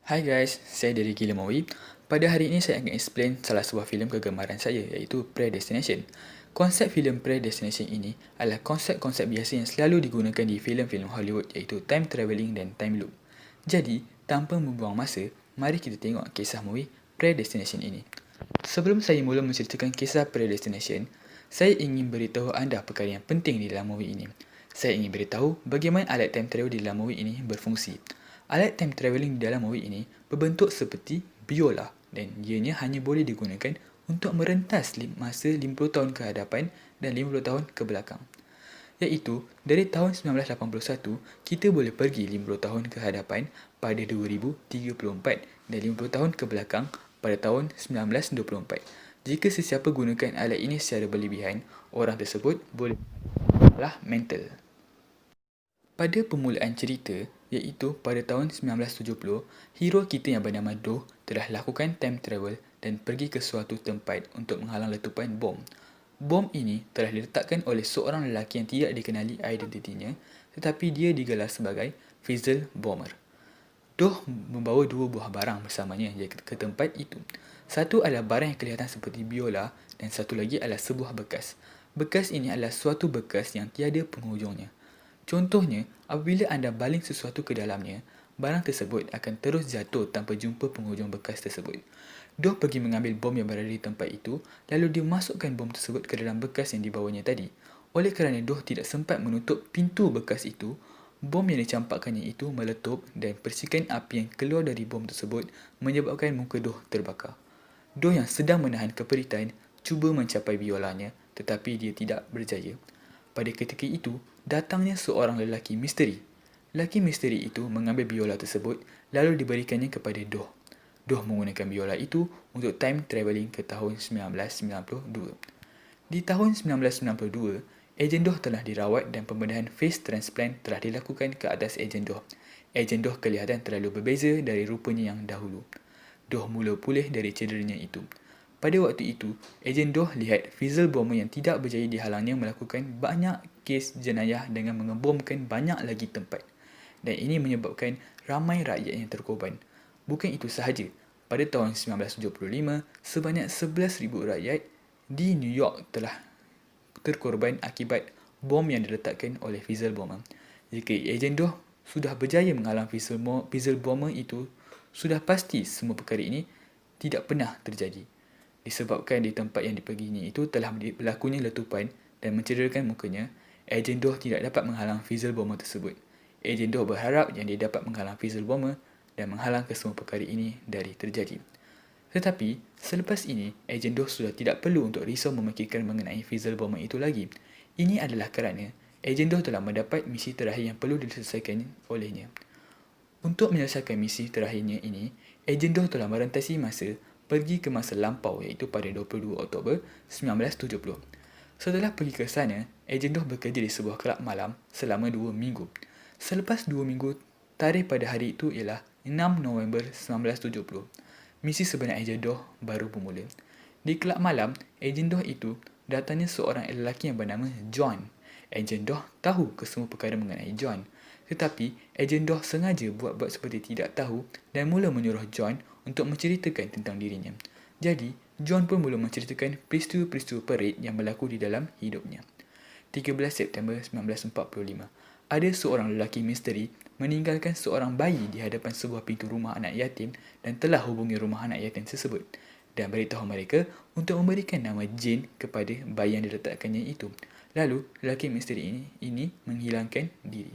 Hai guys, saya dari Gila Mawi. Pada hari ini saya akan explain salah sebuah filem kegemaran saya iaitu Predestination. Konsep filem Predestination ini adalah konsep-konsep biasa yang selalu digunakan di filem-filem Hollywood iaitu time travelling dan time loop. Jadi, tanpa membuang masa, mari kita tengok kisah movie Predestination ini. Sebelum saya mula menceritakan kisah Predestination, saya ingin beritahu anda perkara yang penting di dalam movie ini. Saya ingin beritahu bagaimana alat time travel di dalam movie ini berfungsi. Alat time travelling di dalam movie ini berbentuk seperti biola dan ianya hanya boleh digunakan untuk merentas masa 50 tahun ke hadapan dan 50 tahun ke belakang. Iaitu, dari tahun 1981, kita boleh pergi 50 tahun ke hadapan pada 2034 dan 50 tahun ke belakang pada tahun 1924. Jika sesiapa gunakan alat ini secara berlebihan, orang tersebut boleh masalah mental. Pada permulaan cerita, iaitu pada tahun 1970, hero kita yang bernama Doh telah lakukan time travel dan pergi ke suatu tempat untuk menghalang letupan bom. Bom ini telah diletakkan oleh seorang lelaki yang tidak dikenali identitinya, tetapi dia digelar sebagai Fizzle Bomber. Doh membawa dua buah barang bersamanya ke tempat itu. Satu adalah barang yang kelihatan seperti biola dan satu lagi adalah sebuah bekas. Bekas ini adalah suatu bekas yang tiada penghujungnya. Contohnya, apabila anda baling sesuatu ke dalamnya, barang tersebut akan terus jatuh tanpa jumpa penghujung bekas tersebut. Doh pergi mengambil bom yang berada di tempat itu, lalu dia masukkan bom tersebut ke dalam bekas yang dibawanya tadi. Oleh kerana Doh tidak sempat menutup pintu bekas itu, bom yang dicampakkannya itu meletup dan percikan api yang keluar dari bom tersebut menyebabkan muka Doh terbakar. Doh yang sedang menahan keperitan cuba mencapai biolanya, tetapi dia tidak berjaya. Pada ketika itu, datangnya seorang lelaki misteri. Lelaki misteri itu mengambil biola tersebut lalu diberikannya kepada Doh. Doh menggunakan biola itu untuk time travelling ke tahun 1992. Di tahun 1992, ejen Doh telah dirawat dan pembedahan face transplant telah dilakukan ke atas ejen Doh. Ejen Doh kelihatan terlalu berbeza dari rupanya yang dahulu. Doh mula pulih dari cederanya itu. Pada waktu itu, ejen Doh lihat Fizzle Bomber yang tidak berjaya dihalangnya melakukan banyak kes jenayah dengan mengebomkan banyak lagi tempat. Dan ini menyebabkan ramai rakyat yang terkorban. Bukan itu sahaja, pada tahun 1975, sebanyak 11,000 rakyat di New York telah terkorban akibat bom yang diletakkan oleh Fizzle Bomber. Jika ejen Doh sudah berjaya menghalang Fizzle Bomber itu, sudah pasti semua perkara ini tidak pernah terjadi. Disebabkan di tempat yang diperginya itu telah berlakunya letupan dan mencederakan mukanya, ejen Doh tidak dapat menghalang Fizzle Bomber tersebut. Ejen Doh berharap yang dia dapat menghalang Fizzle Bomber dan menghalang kesemua perkara ini dari terjadi. Tetapi, selepas ini, ejen Doh sudah tidak perlu untuk risau memikirkan mengenai Fizzle Bomber itu lagi. Ini adalah kerana ejen Doh telah mendapat misi terakhir yang perlu diselesaikan olehnya. Untuk menyelesaikan misi terakhirnya ini, ejen Doh telah merentasi masa pergi ke masa lampau iaitu pada 22 Oktober 1970. Setelah pergi ke sana, ejen Doh bekerja di sebuah kelab malam selama 2 minggu. Selepas 2 minggu, tarikh pada hari itu ialah 6 November 1970. Misi sebenar ejen Doh baru bermula. Di kelab malam, ejen Doh itu datangnya seorang lelaki yang bernama John. Ejen Doh tahu kesemua perkara mengenai John. Tetapi, ejen Doh sengaja buat-buat seperti tidak tahu dan mula menyuruh John untuk menceritakan tentang dirinya. Jadi, John pun mula menceritakan peristiwa-peristiwa perit yang berlaku di dalam hidupnya. 13 September 1945, ada seorang lelaki misteri meninggalkan seorang bayi di hadapan sebuah pintu rumah anak yatim dan telah hubungi rumah anak yatim tersebut dan beritahu mereka untuk memberikan nama Jane kepada bayi yang diletakkannya itu. Lalu, lelaki misteri ini menghilangkan diri.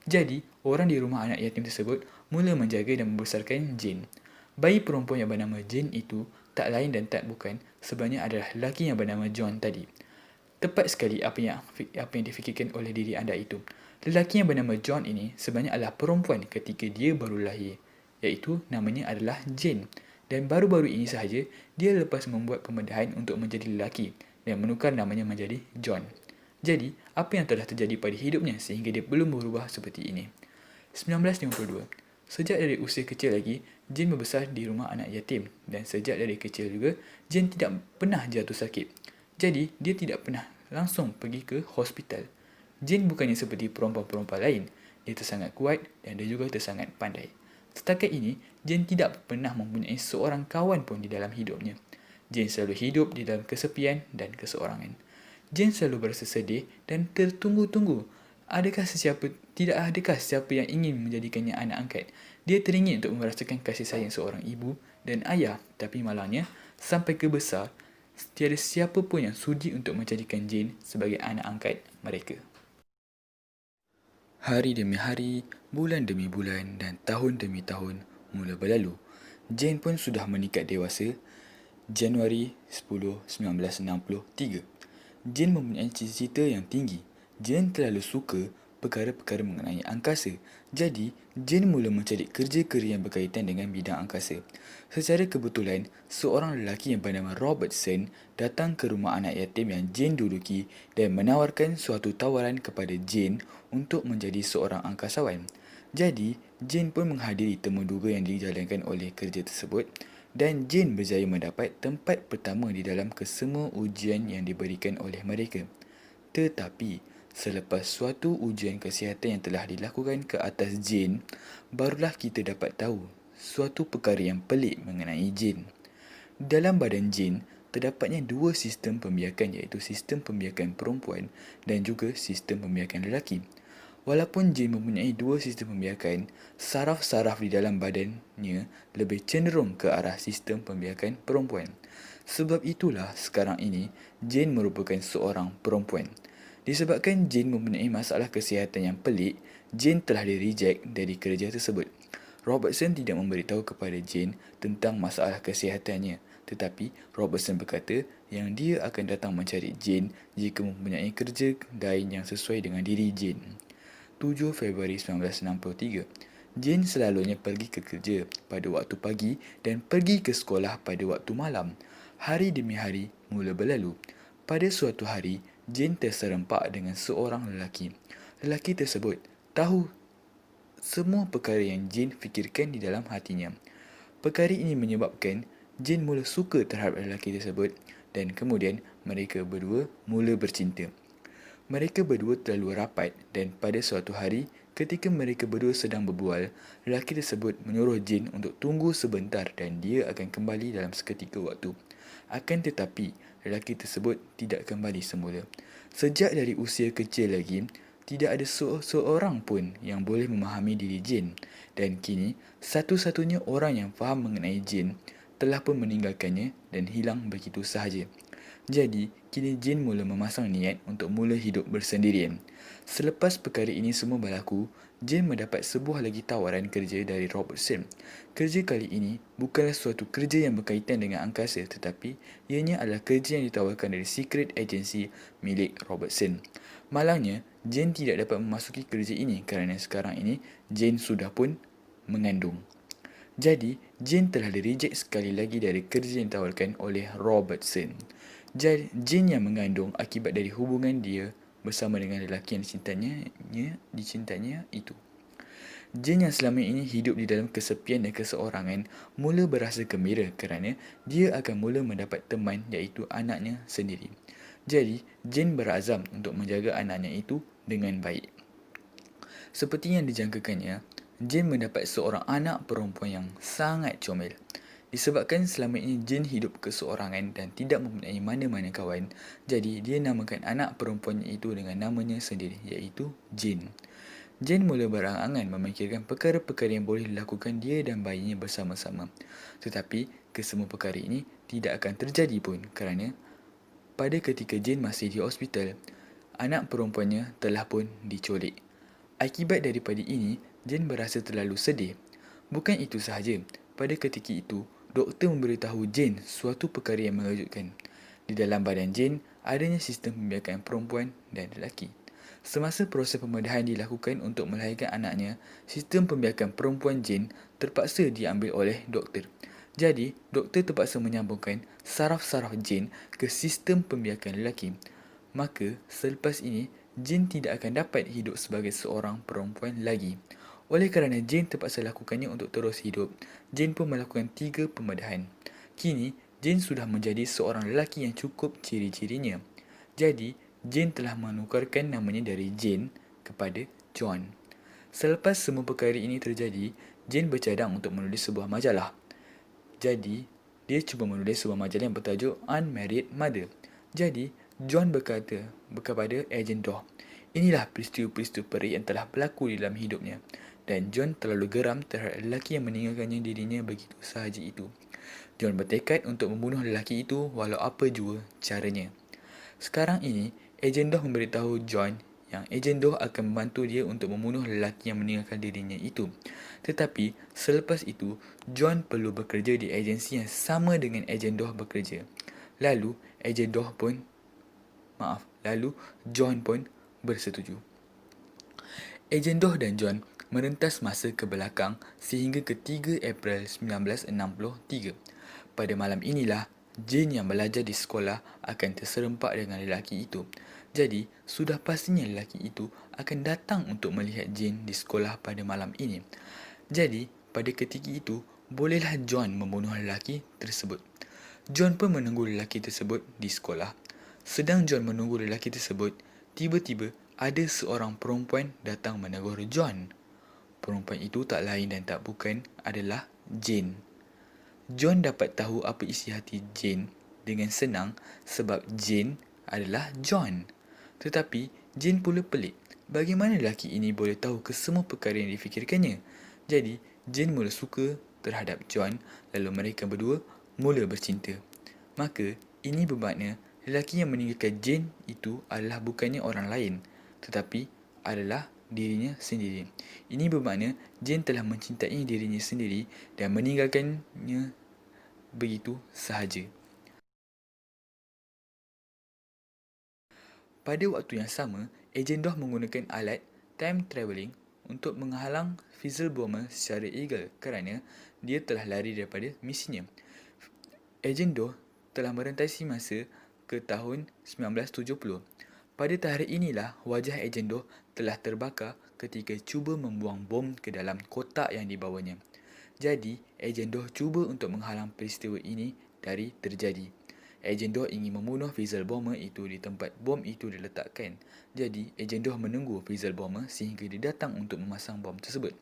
Jadi, orang di rumah anak yatim tersebut mula menjaga dan membesarkan Jane. Bayi perempuan yang bernama Jane itu tak lain dan tak bukan sebenarnya adalah lelaki yang bernama John tadi. Tepat sekali apa yang difikirkan oleh diri anda itu. Lelaki yang bernama John ini sebenarnya adalah perempuan ketika dia baru lahir, iaitu namanya adalah Jane. Dan baru-baru ini sahaja, dia lepas membuat pembedahan untuk menjadi lelaki dan menukar namanya menjadi John. Jadi, apa yang telah terjadi pada hidupnya sehingga dia belum berubah seperti ini? 1952. Sejak dari usia kecil lagi, Jane membesar di rumah anak yatim dan sejak dari kecil juga, Jane tidak pernah jatuh sakit. Jadi, dia tidak pernah langsung pergi ke hospital. Jane bukannya seperti perempuan-perempuan lain. Dia tersangat kuat dan dia juga tersangat pandai. Setakat ini, Jane tidak pernah mempunyai seorang kawan pun di dalam hidupnya. Jane selalu hidup di dalam kesepian dan keseorangan. Jane selalu berasa sedih dan tertunggu-tunggu. Tidak adakah siapa yang ingin menjadikannya anak angkat? Dia teringin untuk merasakan kasih sayang seorang ibu dan ayah, tapi malangnya, sampai ke besar, tiada siapa pun yang sudi untuk menjadikan Jane sebagai anak angkat mereka. Hari demi hari, bulan demi bulan dan tahun demi tahun mula berlalu. Jane pun sudah meningkat dewasa. Januari 10, 1963. Jane mempunyai cita-cita yang tinggi. Jane terlalu suka perkara-perkara mengenai angkasa. Jadi, Jane mula mencari kerja-kerja yang berkaitan dengan bidang angkasa. Secara kebetulan, seorang lelaki yang bernama Robertson datang ke rumah anak yatim yang Jane duduki dan menawarkan suatu tawaran kepada Jane untuk menjadi seorang angkasawan. Jadi, Jane pun menghadiri temu duga yang dijalankan oleh kerja tersebut dan Jane berjaya mendapat tempat pertama di dalam kesemua ujian yang diberikan oleh mereka. Tetapi, selepas suatu ujian kesihatan yang telah dilakukan ke atas Jane, barulah kita dapat tahu suatu perkara yang pelik mengenai Jane. Dalam badan Jane, terdapatnya dua sistem pembiakan iaitu sistem pembiakan perempuan dan juga sistem pembiakan lelaki. Walaupun Jane mempunyai dua sistem pembiakan, saraf-saraf di dalam badannya lebih cenderung ke arah sistem pembiakan perempuan. Sebab itulah sekarang ini Jane merupakan seorang perempuan. Disebabkan Jane mempunyai masalah kesihatan yang pelik, Jane telah di-reject dari kerja tersebut. Robertson tidak memberitahu kepada Jane tentang masalah kesihatannya, tetapi Robertson berkata yang dia akan datang mencari Jane jika mempunyai kerja lain yang sesuai dengan diri Jane. 7 Februari 1963. Jane selalunya pergi ke kerja pada waktu pagi dan pergi ke sekolah pada waktu malam. Hari demi hari mula berlalu. Pada suatu hari, Jane terserempak dengan seorang lelaki. Lelaki tersebut tahu semua perkara yang Jane fikirkan di dalam hatinya. Perkara ini menyebabkan Jane mula suka terhadap lelaki tersebut dan kemudian mereka berdua mula bercinta. Mereka berdua terlalu rapat dan pada suatu hari, ketika mereka berdua sedang berbual, lelaki tersebut menyuruh Jane untuk tunggu sebentar dan dia akan kembali dalam seketika waktu. Akan tetapi, lelaki tersebut tidak kembali semula. Sejak dari usia kecil lagi, tidak ada seorang pun yang boleh memahami diri Jane dan kini, satu-satunya orang yang faham mengenai Jane telah pun meninggalkannya dan hilang begitu sahaja. Jadi, kini Jane mula memasang niat untuk mula hidup bersendirian. Selepas perkara ini semua berlaku, Jane mendapat sebuah lagi tawaran kerja dari Robertson. Kerja kali ini bukanlah suatu kerja yang berkaitan dengan angkasa tetapi ianya adalah kerja yang ditawarkan dari secret agency milik Robertson. Malangnya, Jane tidak dapat memasuki kerja ini kerana sekarang ini Jane sudah pun mengandung. Jadi, Jane telah di-reject sekali lagi dari kerja yang ditawarkan oleh Robertson. Jane yang mengandung akibat dari hubungan dia bersama dengan lelaki yang dicintainya itu. Jane yang selama ini hidup di dalam kesepian dan keseorangan mula berasa gembira kerana dia akan mula mendapat teman iaitu anaknya sendiri. Jadi, Jane berazam untuk menjaga anaknya itu dengan baik. Seperti yang dijangkakannya, Jane mendapat seorang anak perempuan yang sangat comel. Disebabkan selama ini Jane hidup keseorangan dan tidak mempunyai mana-mana kawan, jadi dia namakan anak perempuannya itu dengan namanya sendiri, iaitu Jane. Jane mula berangan-angan memikirkan perkara-perkara yang boleh dilakukan dia dan bayinya bersama-sama. Tetapi, kesemua perkara ini tidak akan terjadi pun kerana pada ketika Jane masih di hospital, anak perempuannya telah pun diculik. Akibat daripada ini, Jane berasa terlalu sedih. Bukan itu sahaja, pada ketika itu, doktor memberitahu Jane suatu perkara yang mengejutkan. Di dalam badan Jane, adanya sistem pembiakan perempuan dan lelaki. Semasa proses pembedahan dilakukan untuk melahirkan anaknya, sistem pembiakan perempuan Jane terpaksa diambil oleh doktor. Jadi, doktor terpaksa menyambungkan saraf-saraf Jane ke sistem pembiakan lelaki. Maka, selepas ini, Jane tidak akan dapat hidup sebagai seorang perempuan lagi. Oleh kerana Jane terpaksa lakukannya untuk terus hidup, Jane pun melakukan 3 pembedahan. Kini, Jane sudah menjadi seorang lelaki yang cukup ciri-cirinya. Jadi, Jane telah menukarkan namanya dari Jane kepada John. Selepas semua perkara ini terjadi, Jane bercadang untuk menulis sebuah majalah. Jadi, dia cuba menulis sebuah majalah yang bertajuk Unmarried Mother. Jadi, John berkata kepada ejen Doh, inilah peristiwa-peristiwa perik yang telah berlaku di dalam hidupnya. Dan John terlalu geram terhadap lelaki yang meninggalkannya dirinya begitu sahaja itu. John bertekad untuk membunuh lelaki itu walau apa jua caranya. Sekarang ini, ejen Doh memberitahu John yang ejen Doh akan membantu dia untuk membunuh lelaki yang meninggalkan dirinya itu. Tetapi, selepas itu, John perlu bekerja di agensi yang sama dengan ejen Doh bekerja. Lalu, John pun bersetuju. Ejen Doh dan John merentas masa ke belakang sehingga ke 3 April 1963. Pada malam inilah, Jane yang belajar di sekolah akan terserempak dengan lelaki itu. Jadi, sudah pastinya lelaki itu akan datang untuk melihat Jane di sekolah pada malam ini. Jadi, pada ketika itu, bolehlah John membunuh lelaki tersebut. John pun menunggu lelaki tersebut di sekolah. Sedang John menunggu lelaki tersebut, tiba-tiba ada seorang perempuan datang menegur John. Perempuan itu tak lain dan tak bukan adalah Jane. John dapat tahu apa isi hati Jane dengan senang sebab Jane adalah John. Tetapi Jane pula pelik. Bagaimana lelaki ini boleh tahu kesemua perkara yang difikirkannya? Jadi, Jane mula suka terhadap John, lalu mereka berdua mula bercinta. Maka, ini bermakna lelaki yang meninggalkan Jane itu adalah bukannya orang lain, tetapi adalah dirinya sendiri. Ini bermakna Jane telah mencintai dirinya sendiri dan meninggalkannya begitu sahaja. Pada waktu yang sama, ejen Doh menggunakan alat time travelling untuk menghalang Fizzlebomber secara ilegal kerana dia telah lari daripada misinya. Ejen Doh telah merentasi masa ke tahun 1970. Pada tarikh inilah wajah ejen Doh telah terbakar ketika cuba membuang bom ke dalam kotak yang dibawanya. Jadi, ejen Doh cuba untuk menghalang peristiwa ini dari terjadi. Ejen Doh ingin membunuh Fizzlebomber itu di tempat bom itu diletakkan. Jadi, ejen Doh menunggu Fizzlebomber sehingga dia datang untuk memasang bom tersebut.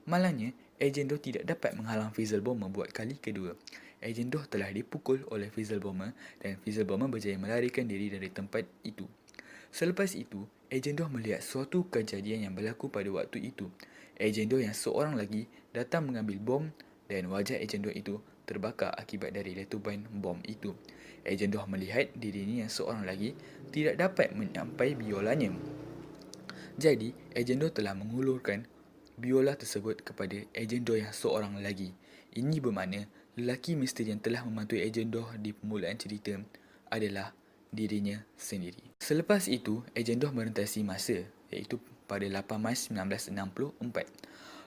Malangnya, ejen Doh tidak dapat menghalang Fizzlebomber buat kali kedua. Ejen Doh telah dipukul oleh Fizzlebomber dan Fizzlebomber berjaya melarikan diri dari tempat itu. Selepas itu, ejen Doh melihat suatu kejadian yang berlaku pada waktu itu. Ejen Doh yang seorang lagi datang mengambil bom dan wajah ejen Doh itu terbakar akibat dari letupan bom itu. Ejen Doh melihat dirinya yang seorang lagi tidak dapat menyampai biolanya. Jadi, ejen Doh telah mengulurkan biola tersebut kepada ejen Doh yang seorang lagi. Ini bermakna lelaki misteri yang telah membantu ejen Doh di permulaan cerita adalah dirinya sendiri. Selepas itu, ejen Doh merentasi masa, iaitu pada 8 Mac 1964.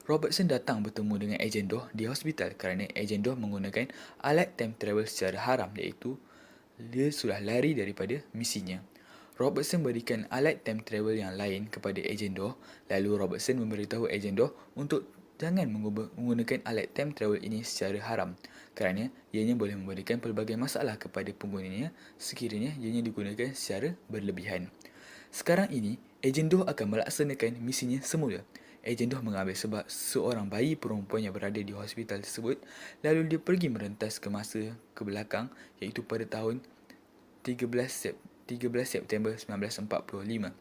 Robertson datang bertemu dengan ejen Doh di hospital kerana ejen Doh menggunakan alat time travel secara haram, iaitu dia sudah lari daripada misinya. Robertson berikan alat time travel yang lain kepada ejen Doh, lalu Robertson memberitahu ejen Doh untuk jangan menggunakan alat time travel ini secara haram kerana ianya boleh memberikan pelbagai masalah kepada penggunanya sekiranya ianya digunakan secara berlebihan. Sekarang ini, ejen Doh akan melaksanakan misinya semula. Ejen Doh mengambil sebab seorang bayi perempuan yang berada di hospital tersebut, lalu dia pergi merentas ke masa ke belakang, iaitu pada tahun 13 September 1945.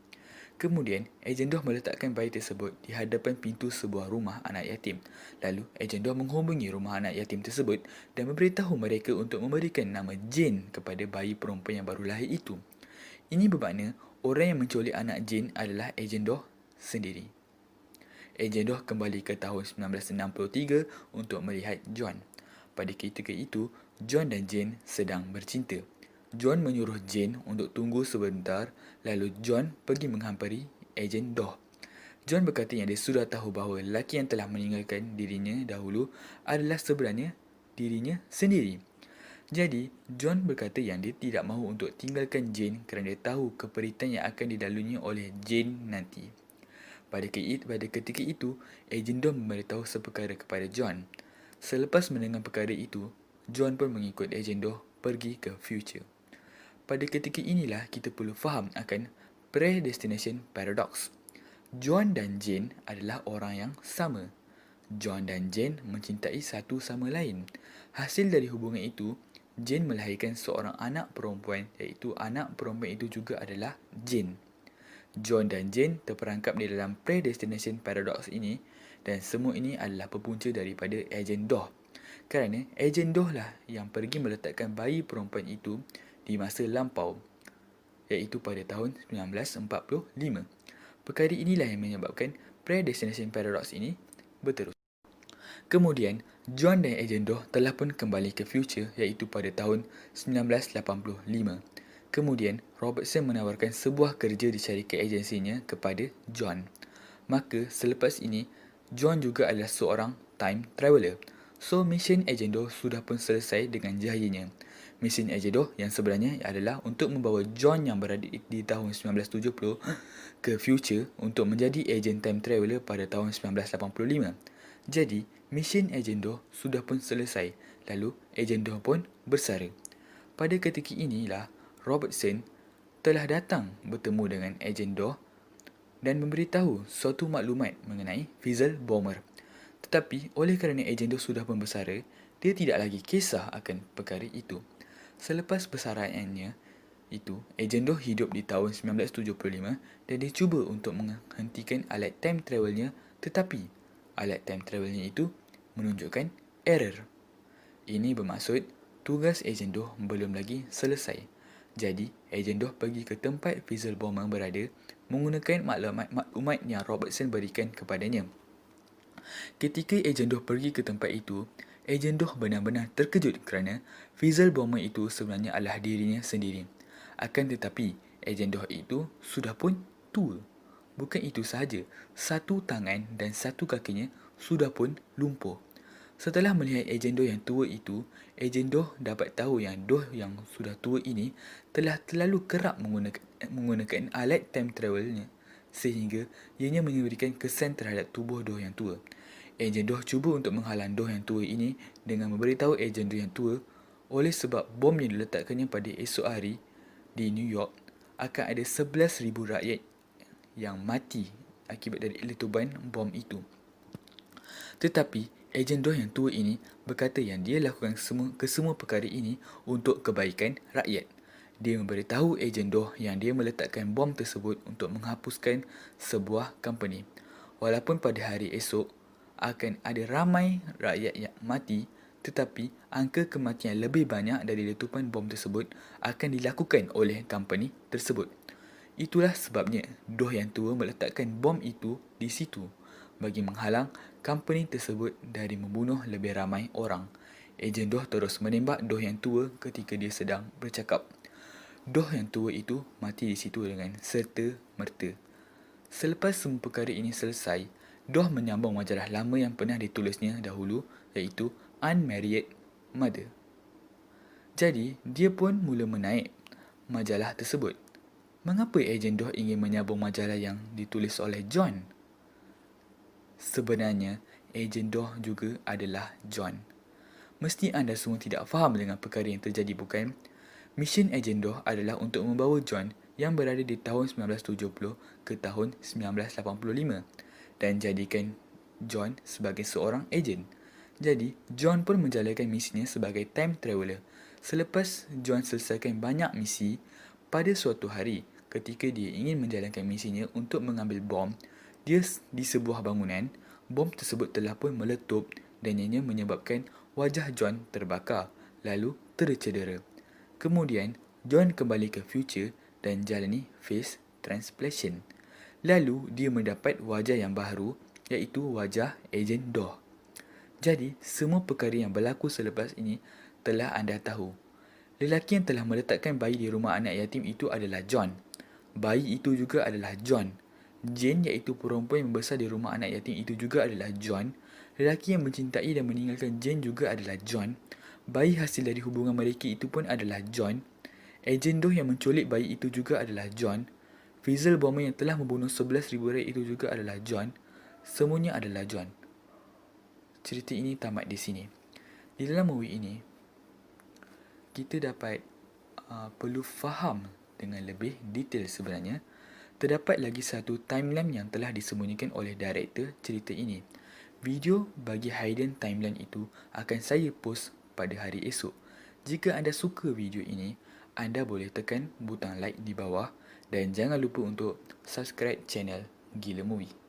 Kemudian, ejen Doh meletakkan bayi tersebut di hadapan pintu sebuah rumah anak yatim. Lalu, ejen Doh menghubungi rumah anak yatim tersebut dan memberitahu mereka untuk memberikan nama Jane kepada bayi perempuan yang baru lahir itu. Ini bermakna orang yang menculik anak Jane adalah ejen Doh sendiri. Ejen Doh kembali ke tahun 1963 untuk melihat John. Pada ketika itu, John dan Jane sedang bercinta. John menyuruh Jane untuk tunggu sebentar, lalu John pergi menghampiri ejen Doh. John berkata yang dia sudah tahu bahawa lelaki yang telah meninggalkan dirinya dahulu adalah sebenarnya dirinya sendiri. Jadi, John berkata yang dia tidak mahu untuk tinggalkan Jane kerana dia tahu keperitan yang akan dilaluinya oleh Jane nanti. Pada ketika itu, ejen Doh memberitahu seperkara kepada John. Selepas mendengar perkara itu, John pun mengikut ejen Doh pergi ke future. Pada ketika inilah kita perlu faham akan predestination paradox. John dan Jane adalah orang yang sama. John dan Jane mencintai satu sama lain. Hasil dari hubungan itu, Jane melahirkan seorang anak perempuan, iaitu anak perempuan itu juga adalah Jane. John dan Jane terperangkap di dalam predestination paradox ini, dan semua ini adalah berpunca daripada ejen Doh. Kerana ejen Doh lah yang pergi meletakkan bayi perempuan itu di masa lampau, iaitu pada tahun 1945. Perkara inilah yang menyebabkan predestination paradox ini berterus. Kemudian, John dan ejen Doh telah pun kembali ke future, iaitu pada tahun 1985. Kemudian, Robertson menawarkan sebuah kerja di syarikat agensinya kepada John. Maka, selepas ini, John juga adalah seorang time traveller. So, mission ejen Doh sudah pun selesai dengan jayanya. Mesin ejen Doh yang sebenarnya adalah untuk membawa John yang berada di tahun 1970 ke future untuk menjadi ejen time traveller pada tahun 1985. Jadi, mesin ejen Doh sudah pun selesai, lalu ejen Doh pun bersara. Pada ketika inilah, Robertson telah datang bertemu dengan ejen Doh dan memberitahu suatu maklumat mengenai Fizzle Bomber. Tetapi, oleh kerana ejen Doh sudah pun bersara, dia tidak lagi kisah akan perkara itu. Selepas bersaraannya itu, ejen Doh hidup di tahun 1975 dan dia cuba untuk menghentikan alat time travelnya, tetapi alat time travelnya itu menunjukkan error. Ini bermaksud tugas ejen Doh belum lagi selesai. Jadi, ejen Doh pergi ke tempat Fizzle Bomber berada menggunakan maklumat yang Robertson berikan kepadanya. Ketika ejen Doh pergi ke tempat itu, ejen Doh benar-benar terkejut kerana Fizzle Bomber itu sebenarnya adalah dirinya sendiri. Akan tetapi, ejen Doh itu sudah pun tua. Bukan itu sahaja, satu tangan dan satu kakinya sudah pun lumpuh. Setelah melihat ejen Doh yang tua itu, ejen Doh dapat tahu yang Doh yang sudah tua ini telah terlalu kerap menggunakan alat time travelnya, sehingga ianya memberikan kesan terhadap tubuh Doh yang tua. Ejen Doh cuba untuk menghalang Doh yang tua ini dengan memberitahu ejen Doh yang tua oleh sebab bom yang diletakkannya pada esok hari di New York akan ada 11,000 rakyat yang mati akibat dari letupan bom itu. Tetapi, ejen Doh yang tua ini berkata yang dia lakukan kesemua perkara ini untuk kebaikan rakyat. Dia memberitahu ejen Doh yang dia meletakkan bom tersebut untuk menghapuskan sebuah company. Walaupun pada hari esok akan ada ramai rakyat yang mati, tetapi angka kematian lebih banyak dari letupan bom tersebut akan dilakukan oleh company tersebut. Itulah sebabnya Doh yang tua meletakkan bom itu di situ bagi menghalang company tersebut dari membunuh lebih ramai orang. Ejen Doh terus menembak Doh yang tua ketika dia sedang bercakap. Doh yang tua itu mati di situ dengan serta-merta. Selepas semua perkara ini selesai, Doh menyambung majalah lama yang pernah ditulisnya dahulu, iaitu Unmarried Mother. Jadi, dia pun mula menaik majalah tersebut. Mengapa ejen Doh ingin menyambung majalah yang ditulis oleh John? Sebenarnya, ejen Doh juga adalah John. Mesti anda semua tidak faham dengan perkara yang terjadi, bukan? Mission ejen Doh adalah untuk membawa John yang berada di tahun 1970 ke tahun 1985 dan jadikan John sebagai seorang ejen. Jadi, John pun menjalankan misinya sebagai time traveller. Selepas John selesaikan banyak misi, pada suatu hari ketika dia ingin menjalankan misinya untuk mengambil bom, dia di sebuah bangunan, bom tersebut telah pun meletup dan ianya menyebabkan wajah John terbakar lalu tercedera. Kemudian, John kembali ke future dan jalani face transplantation. Lalu, dia mendapat wajah yang baru, iaitu wajah ejen Doh. Jadi, semua perkara yang berlaku selepas ini telah anda tahu. Lelaki yang telah meletakkan bayi di rumah anak yatim itu adalah John. Bayi itu juga adalah John. Jane, iaitu perempuan yang membesar di rumah anak yatim itu juga adalah John. Lelaki yang mencintai dan meninggalkan Jane juga adalah John. Bayi hasil dari hubungan mereka itu pun adalah John. Ejen Doh yang menculik bayi itu juga adalah John. Fizzle Bomber yang telah membunuh 11,000 rakyat itu juga adalah John. Semuanya adalah John. Cerita ini tamat di sini. Di dalam movie ini, kita dapat perlu faham dengan lebih detail sebenarnya. Terdapat lagi satu timeline yang telah disembunyikan oleh director cerita ini. Video bagi hidden timeline itu akan saya post pada hari esok. Jika anda suka video ini, anda boleh tekan butang like di bawah dan jangan lupa untuk subscribe channel Gila Movie.